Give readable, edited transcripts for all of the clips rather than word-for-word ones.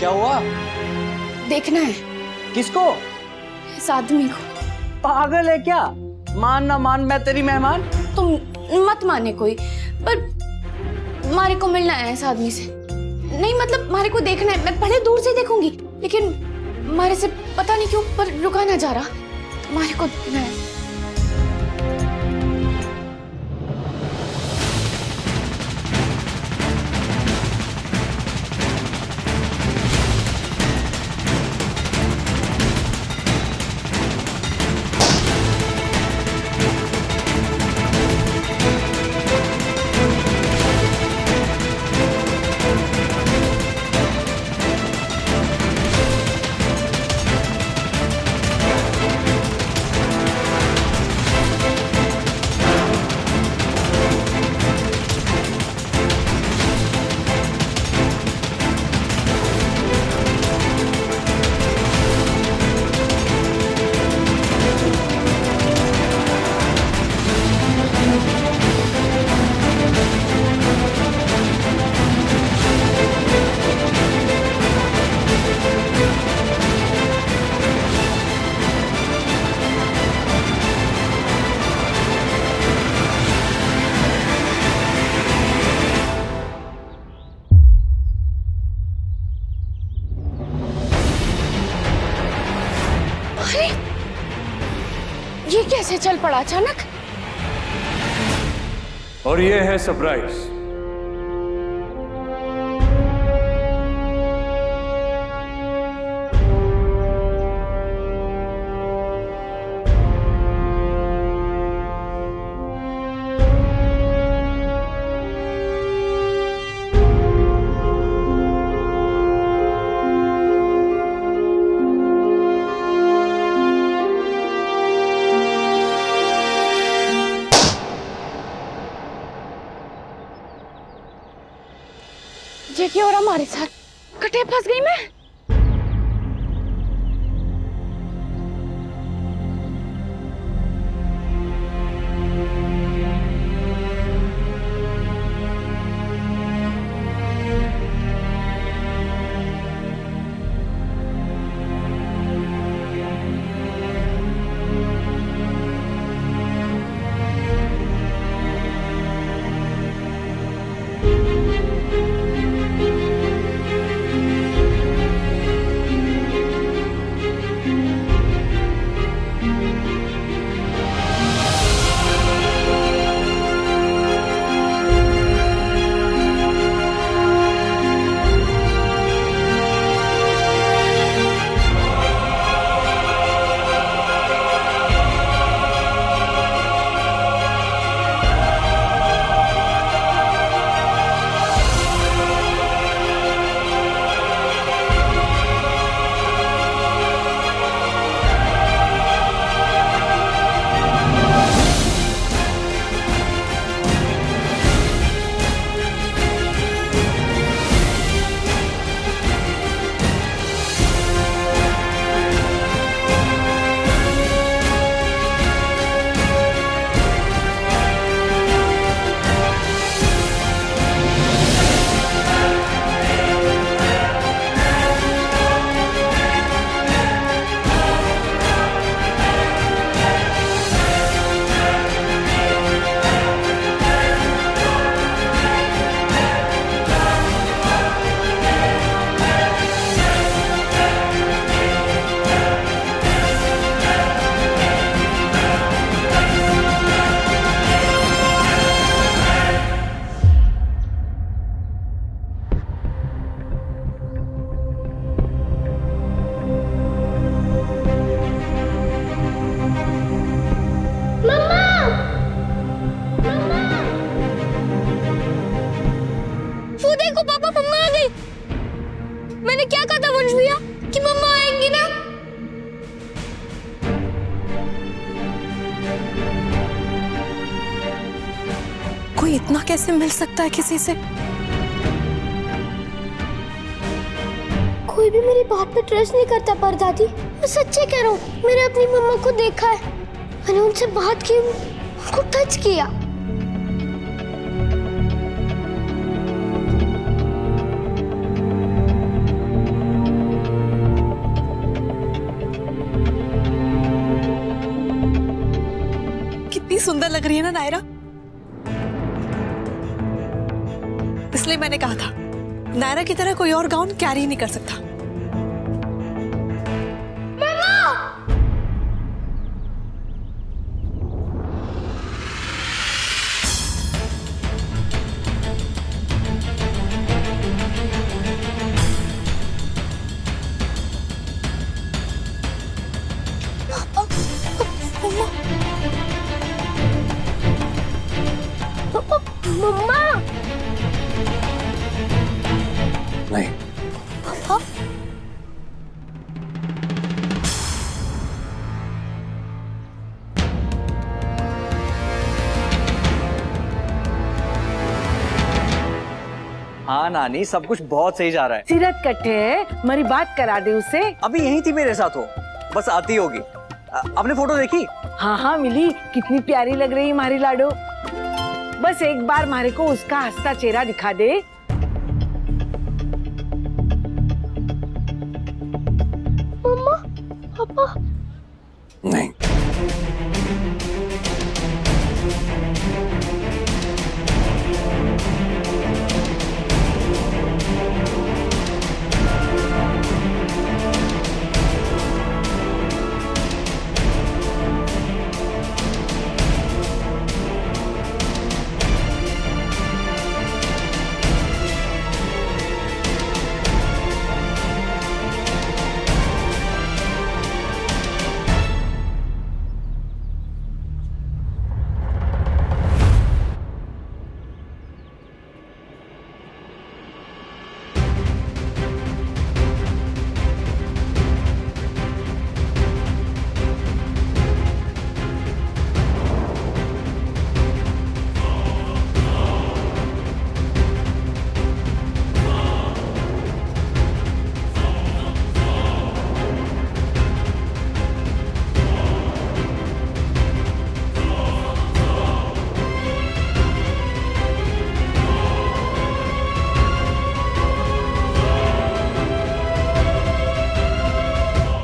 क्या हुआ? देखना है। किसको? इस आदमी को। पागल है क्या? मान ना मान, मैं तेरी मेहमान। तुम मत माने कोई, पर मारे को मिलना है इस आदमी से। नहीं मतलब मारे को देखना है, मैं भले दूर से देखूंगी, लेकिन मारे से पता नहीं क्यों पर रुका ना जा रहा। मारे को देखना है। ये कैसे चल पड़ा अचानक? और ये है सरप्राइज। ये क्या हो रहा हमारे साथ? कटे फंस गई मैं। कोई इतना कैसे मिल सकता है किसी से? कोई भी मेरी बात पे ट्रस्ट नहीं करता पर दादी, मैं सच्चे कह रहा हूँ। मैंने अपनी मम्मा को देखा है, मैंने उनसे बात की, उनको टच किया। सुंदर लग रही है ना नायरा, इसलिए मैंने कहा था नायरा की तरह कोई और गाउन कैरी नहीं कर सकता। मम्मा नहीं, पापा हाँ नानी, सब कुछ बहुत सही जा रहा है। सीरत कट्टे है, मेरी बात करा दे उसे। अभी यही थी मेरे साथ, वो बस आती होगी। आपने फोटो देखी? हाँ हाँ मिली, कितनी प्यारी लग रही है हमारी लाडो। बस एक बार मारे को उसका हंसता चेहरा दिखा दे। मम्मा पापा नहीं,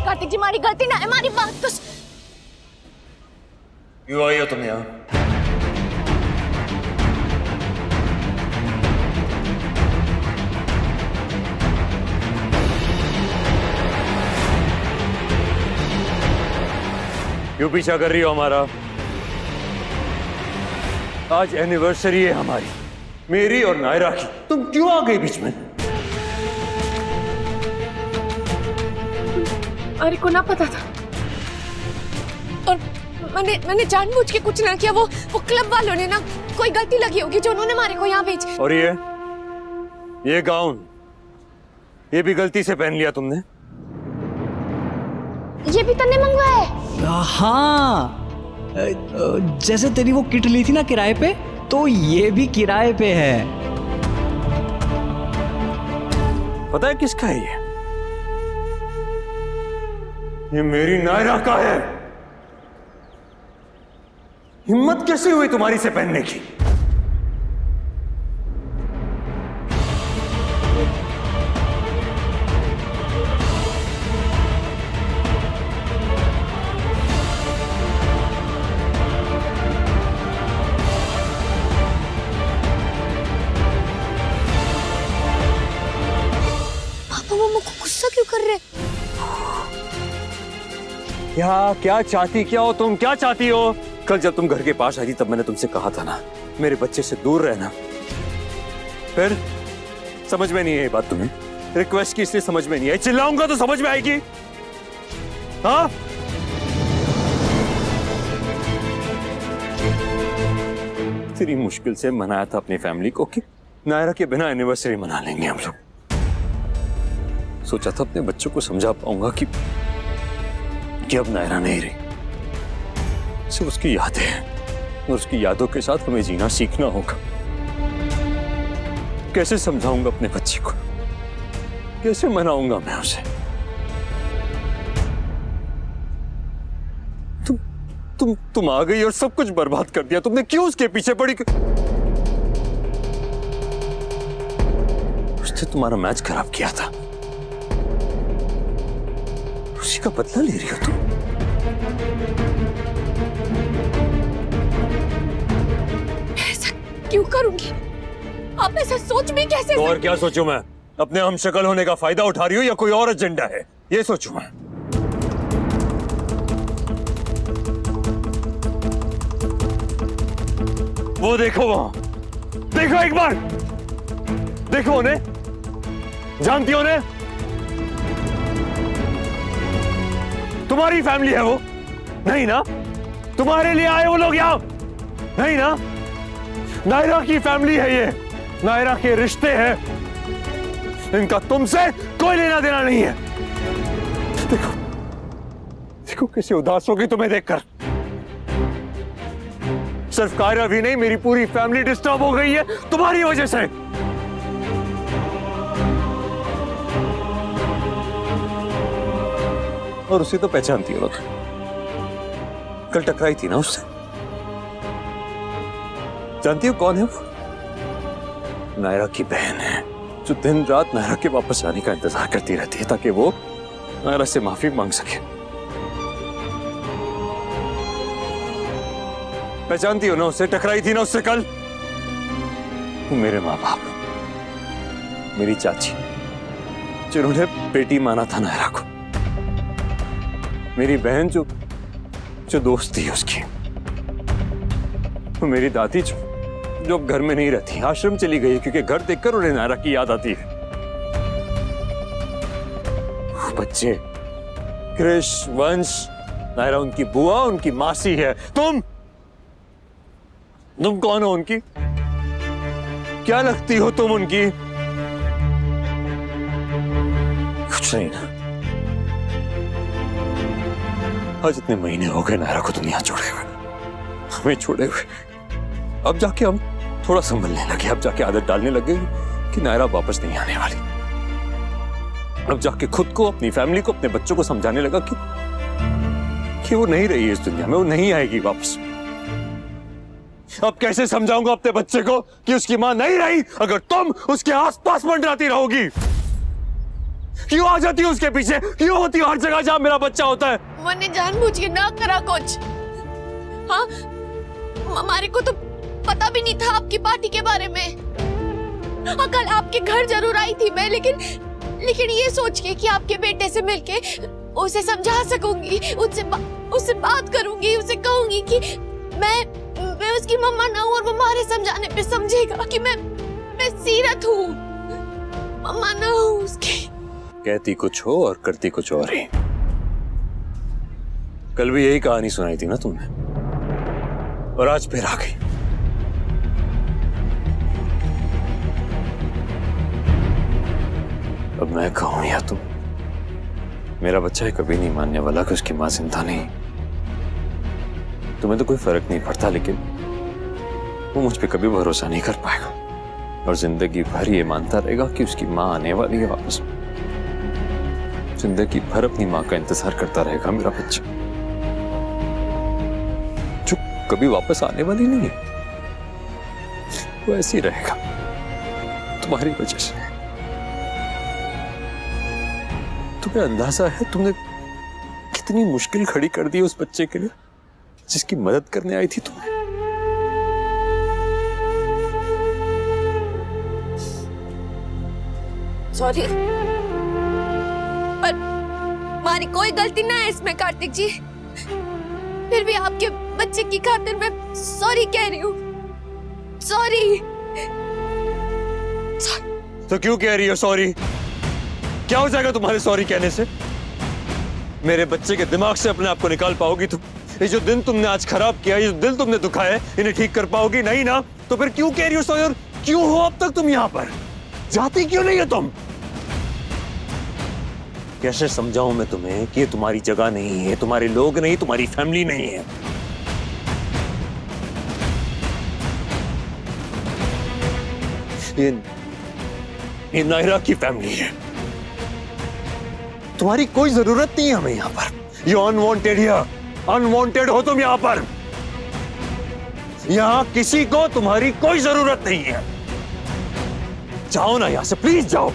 कार्तिक जी हमारी गलती ना है, हमारी बात तो क्यों आई हो तुम यहाँ? क्यों पीछा कर रही हो हमारा? आज एनिवर्सरी है हमारी, मेरी और नायरा की। तुम क्यों आ गई बीच में? अरे को ना पता था, और मैंने जानबूझ के कुछ ना किया। वो क्लब वालों ने ना कोई गलती लगी होगी जो उन्होंने हमारे को यहाँ भेजी। और ये गाउन, ये भी गलती से पहन लिया तुमने? ये भी तन्ने मंगवाया है? हाँ, जैसे तेरी वो किट ली थी ना किराए पे, तो ये भी किराए पे है। पता है किसका है ये मेरी नायरा का है। हिम्मत कैसे हुई तुम्हारी इसे पहनने की? पापा मम्मा को गुस्सा क्यों कर रहे? क्या चाहती क्या हो तुम? क्या चाहती हो? कल जब तुम घर के पास आई थी तब मैंने तुमसे कहा था ना, मेरे बच्चे से दूर रहना। फिर समझ में नहीं है ये बात तुम्हें? रिक्वेस्ट की इसलिए समझ में नहीं आई, चिल्लाऊंगा तो समझ में आएगी? हाँ, इतनी मुश्किल से मनाया था अपनी फैमिली को कि नायरा के बिना एनिवर्सरी मना लेंगे हम लोग। सोचा था अपने बच्चों को समझा पाऊंगा कि अब नायरा नहीं रही, सिर्फ उसकी यादें हैं और उसकी यादों के साथ हमें जीना सीखना होगा। कैसे समझाऊंगा अपने बच्चे को? कैसे मनाऊंगा मैं उसे? तुम आ गई और सब कुछ बर्बाद कर दिया। तुमने क्यों उसके पीछे पड़ी? उसने तुम्हारा मैच खराब किया था, उसी का बदला ले रही हो तुम। क्यों करूंगी? आप ऐसा सोच भी कैसे तो और क्या सोचूं मैं? अपने हम शक्ल होने का फायदा उठा रही हूँ या कोई और एजेंडा है, ये सोचूं मैं। वो देखो वहां, देखो एक बार, देखो उन्हें, जानती हो उन्हें? तुम्हारी फैमिली है वो? नहीं ना? तुम्हारे लिए आए वो लोग यहाँ? नहीं ना? नायरा की फैमिली है ये, नायरा के रिश्ते हैं, इनका तुमसे कोई लेना देना नहीं है। देखो देखो कैसे उदास हो गई तुम्हें देखकर। सिर्फ कायरा भी नहीं, मेरी पूरी फैमिली डिस्टर्ब हो गई है तुम्हारी वजह से। और उसे तो पहचानती हो ना तुम, कल टकराई थी ना उससे, जानती हो कौन है वो? नायरा की बहन है, जो दिन रात नायरा के वापस आने का इंतजार करती रहती है ताकि वो नायरा से माफी मांग सके। पहचानती हो ना उसे? टकराई थी ना उससे कल? मेरे माँ बाप, मेरी चाची, जिन्होंने बेटी माना था नायरा को, मेरी बहन जो दोस्त थी उसकी, मेरी दादी जो अब घर में नहीं रहती, आश्रम चली गई क्योंकि घर देखकर उन्हें नायरा की याद आती है। बच्चे, कृष, वंश, नायरा उनकी बुआ, उनकी मासी है। तुम कौन हो उनकी? क्या लगती हो तुम उनकी? कुछ नहीं ना। आज इतने महीने हो गए नायरा को दुनिया छोड़े हुए, हमें छोड़े हुए। अब जाके हम थोड़ा संभलने लगे, अब जाके आदत डालने लगे कि नायरा वापस नहीं आने वाली। अब जाके खुद को, अपनी फैमिली को, अपने बच्चों को समझाने लगा कि वो नहीं रही है इस दुनिया में, वो नहीं आएगी वापस। अब कैसे समझाऊंगा अपने बच्चे को कि उसकी मां नहीं रही अगर तुम उसके आसपास मंडराती रहोगी? क्यों आ जाती हो उसके पीछे? क्यों होती हो हर जगह जहां मेरा बच्चा होता है? मैंने जानबूझ के ना करा कुछ। हाँ, हमारे को तो पता भी नहीं था आपकी पार्टी के बारे में। कल आपके घर जरूर आई थी मैं, लेकिन ये सोच के कि आपके बेटे से मिलके उसे समझा सकूंगी, उससे बात करूंगी, उसे कहूंगी कि मैं उसकी मम्मा ना हूं और वो हमारे समझाने पे समझेगा कि मैं सीरत हूँ, मम्मा ना हूं उसकी। कहती कुछ हो और करती कुछ और ही। कल भी यही कहानी सुनाई थी ना तुमने, और आज फिर आ गई। अब मैं कहूं या तुम, मेरा बच्चा है कभी नहीं मानने वाला कि उसकी मां जिंदा नहीं। तुम्हें तो कोई फर्क नहीं पड़ता, लेकिन वो मुझ पे कभी भरोसा नहीं कर पाएगा और जिंदगी भर ये मानता रहेगा कि उसकी मां आने वाली है वापस। जिंदगी भर अपनी मां का इंतजार करता रहेगा मेरा बच्चा, जो कभी वापस आने वाली नहीं है। वो ऐसे ही रहेगा तुम्हारी वजह से। तुम्हें अंदाजा है तुमने कितनी मुश्किल खड़ी कर दी उस बच्चे के लिए जिसकी मदद करने आई थी तुम्हें? सॉरी, पर हमारी कोई गलती ना है इसमें कार्तिक जी। फिर भी आपके बच्चे की खातिर मैं सॉरी कह रही हूँ। सॉरी। तो क्यों कह रही हो सॉरी? क्या हो जाएगा तुम्हारे सॉरी कहने से? मेरे बच्चे के दिमाग से अपने आप को निकाल पाओगी तुम? ये जो दिन तुमने आज खराब किया, ये जो दिल तुमने दुखाया है, इन्हें ठीक कर पाओगी? नहीं ना। तो फिर क्यों कह रही हो सॉरी? और क्यों हो अब तक तुम यहाँ पर? जाती क्यों नहीं है तुम? कैसे समझाऊं मैं तुम्हें कि ये तुम्हारी जगह नहीं है, तुम्हारे लोग नहीं, तुम्हारी फैमिली नहीं है। ये नायरा की फैमिली है। तुम्हारी कोई जरूरत नहीं है हमें यहां पर। यू अनवांटेड हियर, अनवांटेड हो तुम यहां पर। यहां किसी को तुम्हारी कोई जरूरत नहीं है। जाओ ना यहां से, प्लीज जाओ।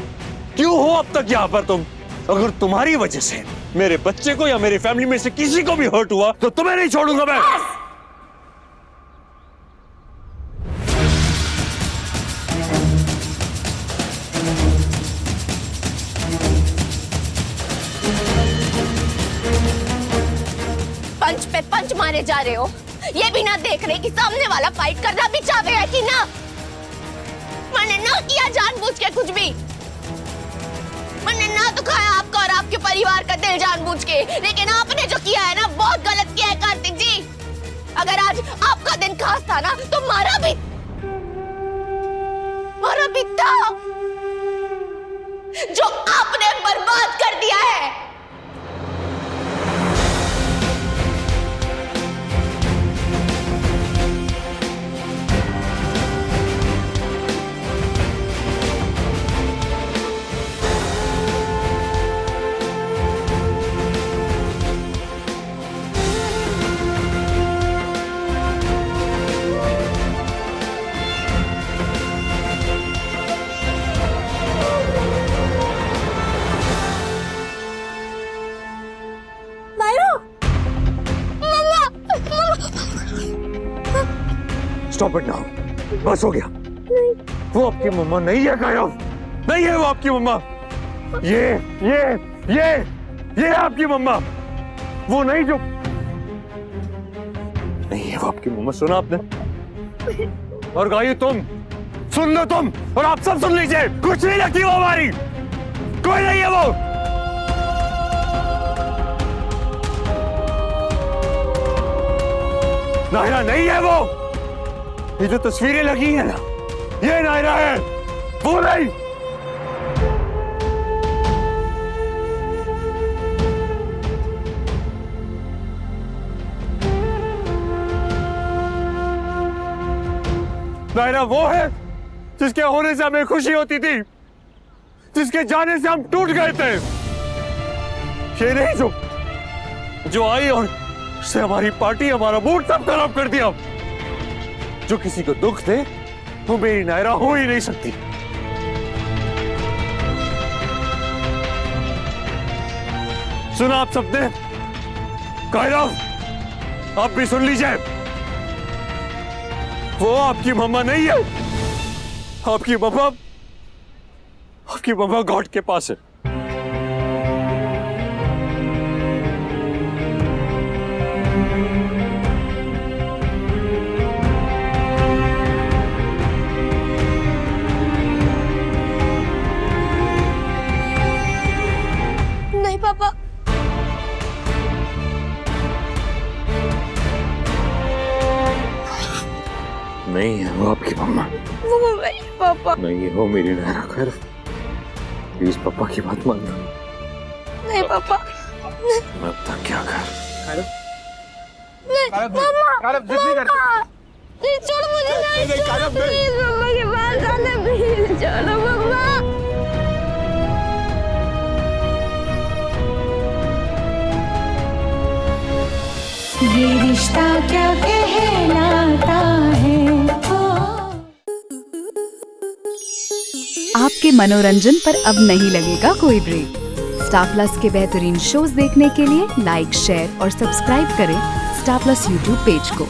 क्यों हो अब तक यहां पर तुम? अगर तुम्हारी वजह से मेरे बच्चे को या मेरी फैमिली में से किसी को भी हर्ट हुआ तो तुम्हें नहीं छोड़ूंगा मैं। पंच पे पंच मारे जा रहे हो, ये भी ना देख रहे कि सामने वाला फाइट करना भी चाहते है कि ना। मैंने ना किया जानबूझ के कुछ भी, मैंने ना दुखाया आपका और आपके परिवार का दिल जानबूझ के, लेकिन आपने जो किया है ना बहुत गलत किया है कार्तिक जी। अगर आज आपका दिन खास था ना तो मारा भी था, जो आपने बर्बाद कर दिया है। स्टॉप इट नाउ, बस हो गया। वो आपकी मम्मा नहीं है कायम, नहीं है वो आपकी मम्मा। ये आपकी मम्मा, वो नहीं जो नहीं है वो आपकी मम्मा। सुना आपने? और गायू तुम सुन लो, तुम और आप सब सुन लीजिए, कुछ नहीं लगती वो हमारी, कोई नहीं है वो। नायरा नहीं है वो, ये जो तस्वीरें लगी है ना, ये नायरा है, वो नहीं। नायरा वो है जिसके होने से हमें खुशी होती थी, जिसके जाने से हम टूट गए थे। ये नहीं जो आई और उससे हमारी पार्टी, हमारा मूड सब खराब कर दिया। जो किसी को दुख दे वो मेरी नायरा हो ही नहीं सकती। सुना आप सबने? कायरा आप भी सुन लीजिए, वो आपकी मम्मा नहीं है, आपकी मम्मा गॉड के पास है। नहीं पापा, नहीं है वो आपकी मम्मा, वो मेरे पापा नहीं है वो मेरी नायरा। खैर प्लीज पापा की बात मान लो। नहीं पापा, मैं अब तक क्या कर नहीं, छोड़ो मुझे, नहीं छोड़ो प्लीज, मम्मा के पास जाना प्लीज, छोड़ो मम्मा। ये रिश्ता क्या कहलाता है। आपके मनोरंजन पर अब नहीं लगेगा कोई ब्रेक। स्टार प्लस के बेहतरीन शोज देखने के लिए लाइक, शेयर और सब्सक्राइब करें स्टार प्लस यूट्यूब पेज को।